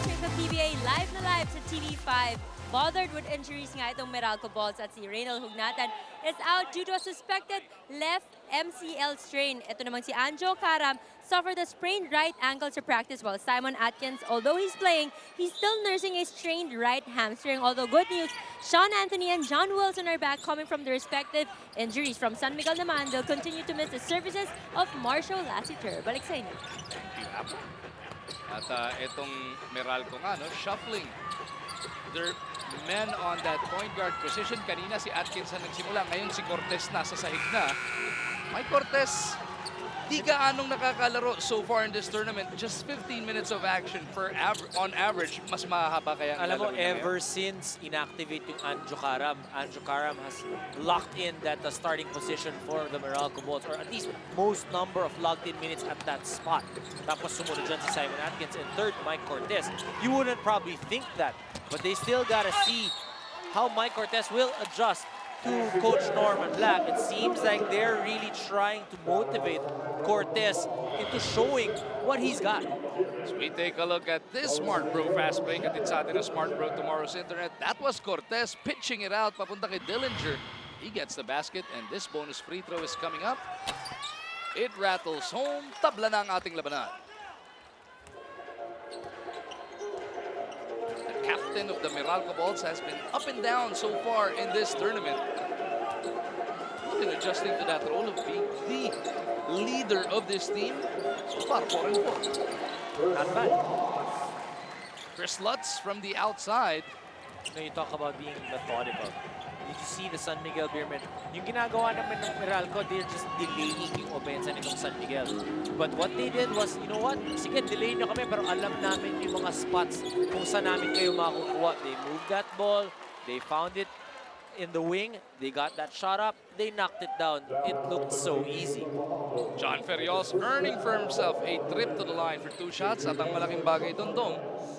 watching the PBA live na live sa TV5. Bothered with injuries nga itong Meralco Balls at si Reynald Hugnatan is out due to a suspected left MCL strain. Ito namang si Anjo Karam suffered a sprained right ankle sa practice while Simon Atkins, although he's playing, he's still nursing a strained right hamstring. Although good news, Sean Anthony and John Wilson are back coming from their respective injuries. From San Miguel naman, they'll continue to miss the services of Marshall Lassiter. Balik sa inyo. At itong Meralco nga, no, shuffling their men on that point guard position. Kanina si Atkins ang nagsimula. Ngayon si Cortez nasa sahig na. Mike Cortez, di gaanong nakakalaro so far in this tournament. Just 15 minutes of action on average. Mas mahaba kaya ang Alam mo, lalaro niya ever since inactivate yung Anjo Karam has locked in that starting position for the Meralco Balls, or at least most number of logged-in minutes at that spot. Tapos sumunod dyan si Simon Atkins, and third, Mike Cortez. You wouldn't probably think that, but they still gotta see how Mike Cortez will adjust to Coach Norman Black. It seems like they're really trying to motivate Cortez into showing what he's got. As we take a look at this Smart Bro fast break at sa atin ng Smart Bro Tomorrow's Internet, that was Cortez pitching it out papunta kay Dillinger. He gets the basket and this bonus free throw is coming up. It rattles home. Tabla na ang ating labanan. The captain of the Meralco Balls has been up and down so far in this tournament. Adjusting to that role of being the leader of this team. So far, 4-4. Not bad. Chris Lutz from the outside. You know, you talk about being methodical. Did you see the San Miguel Beermen? Yung ginagawa naman ng Meralco, they're just delaying yung opensa nitong San Miguel. But what they did was, you know what? Sige, delay nyo kami, pero alam namin yung mga spots kung saan namin kayo makukuha. They moved that ball, they found it in the wing, they got that shot up, they knocked it down. It looked so easy. John Ferrios earning for himself a trip to the line for 2 shots. At ang malaking bagay doon,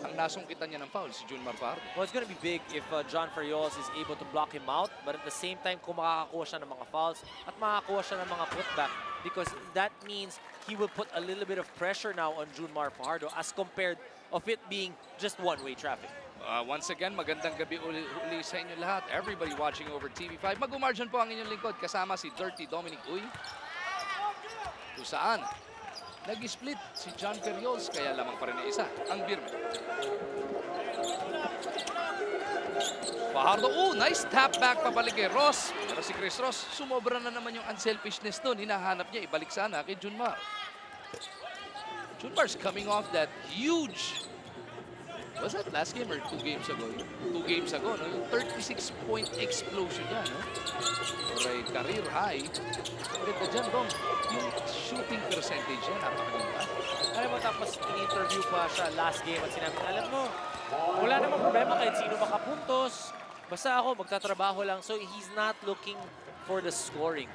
ang nasungkitan niya ng foul, si Junmar Fajardo. Well, it's going to be big if John Ferrios is able to block him out, but at the same time, kung makakakuha siya ng mga fouls at makakakuha siya ng mga putback, because that means he will put a little bit of pressure now on Junmar Fajardo as compared of it being just one-way traffic. Once again, magandang gabi uli sa inyo lahat. Everybody watching over TV5. Mag-umargin po ang inyong lingkod kasama si Dirty Dominic Uy. Kung saan, nag-split si John Ferrios, kaya lamang pa rin na isa ang Beermen. Fajardo, nice tap back pabalik kay Ross. Pero si Chris Ross, sumobra na naman yung unselfishness doon. Hinahanap niya, ibalik sana kay Junmar. Junmar's coming off that huge, was that last game or 2 games ago? 2 games ago, no? Yung 36-point explosion niya, no? For a career high. Ganda dyan, Dom. Yung shooting percentage niya, napakaganda. Alam mo, tapos in-interview pa siya last game at sinabi, alam mo, wala namang problema kahit sino makapuntos. Basta ako, magtatrabaho lang. So he's not looking for the scoring.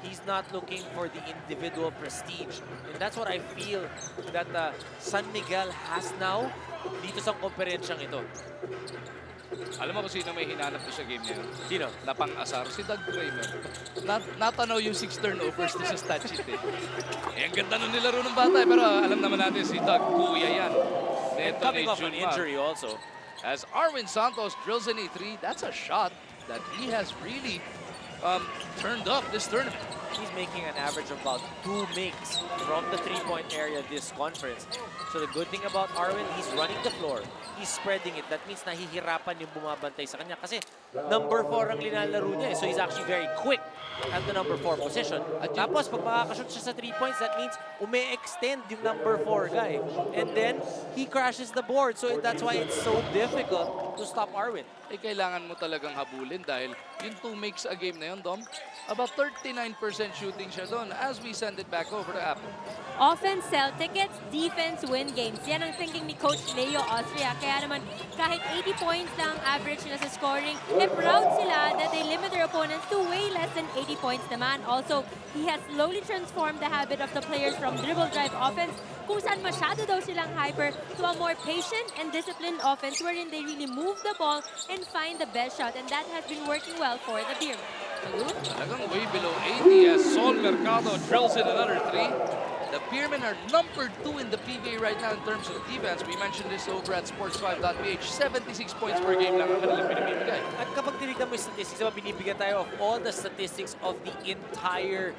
He's not looking for the individual prestige. And that's what I feel that San Miguel has now dito sa komperensyang ito. Alam mo kung sino may hinanap doon sa game niya? Sino? Napang-asar, si Doug Kramer. Natanaw yung 6 turnovers doon sa stat sheet eh. Ang ganda nun nilaro ng bata eh. Pero alam naman natin si Doug, kuya yan. And coming off an injury also. As Arwin Santos drills in a 3, that's a shot that he has really turned up this tournament. He's making an average of about 2 makes from the 3-point area this conference. So the good thing about Arwin, he's running the floor. He's spreading it. That means nahihirapan yung bumabantay sa kanya kasi number 4 ang linalaro niya. So he's actually very quick at the number 4 position. At tapos pag makakashoot siya sa 3 points, that means ume-extend yung number 4 guy. And then he crashes the board. So that's why it's so difficult to stop Arwin. Eh, kailangan mo talagang habulin dahil yung 2 makes a game na yun, Dom, about 39% shooting siya doon as we send it back over to Apple. Offense sell tickets, defense win games. Yan ang thinking ni Coach Leo Austria. Kaya naman, kahit 80 points lang average nila sa scoring, proud sila that they limit their opponents to way less than 80 points naman. Also, he has slowly transformed the habit of the players from dribble drive offense, kung saan masyado daw silang hyper, to a more patient and disciplined offense wherein they really move the ball and find the best shot. And that has been working well for the Beermen. Talagang way below 80 as Sol Mercado drills in another 3. The Beermen are number 2 in the PBA right now in terms of defense. We mentioned this over at sports5.ph. 76 points per game lang ang kanilang pinamimigay. At kapag tinignan mo yung statistics, diba, binibigyan tayo of all the statistics of the entire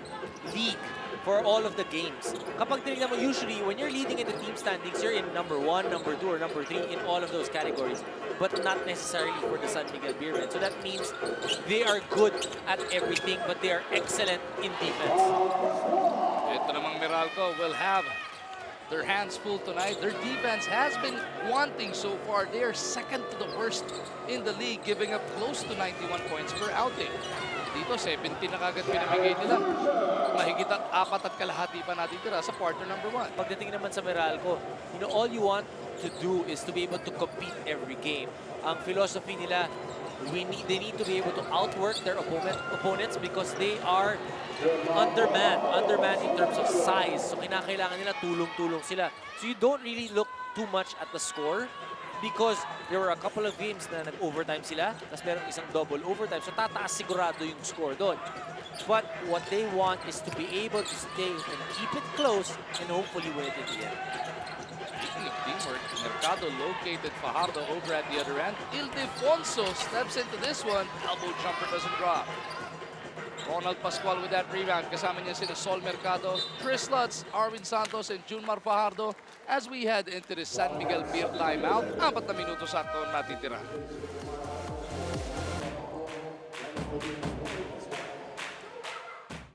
league for all of the games. Kapag tinignan mo, usually, when you're leading in the team standings, you're in number 1, number 2, or number 3 in all of those categories, but not necessarily for the San Miguel Beermen. So that means they are good at everything, but they are excellent in defense. Ito namang Meralco will have their hands full tonight. Their defense has been wanting so far. They are second to the worst in the league, giving up close to 91 points per outing. Dito, 17 na kagad pinamigay nila. Mahigit at 4 at kalahati pa natitira sa quarter number 1. Pagdating naman sa Meralco, you know, all you want to do is to be able to compete every game. Ang philosophy nila, they need to be able to outwork their opponents because they are undermanned in terms of size. So kinakailangan nila tulong-tulong sila. So you don't really look too much at the score because there were a couple of games na nag-overtime sila, tapos merong isang double overtime. So tataas sigurado yung score doon. But what they want is to be able to stay and keep it close and hopefully win it in the end. Speaking of teamwork, Mercado located Fajardo over at the other end. Ildefonso steps into this one. Elbow jumper doesn't drop. Ronald Pascual with that rebound. Kasama niya sila Sol Mercado, Chris Lutz, Arvin Santos, and Junmar Fajardo as we head into the San Miguel Beer timeout. 4 na minuto sakto natitira.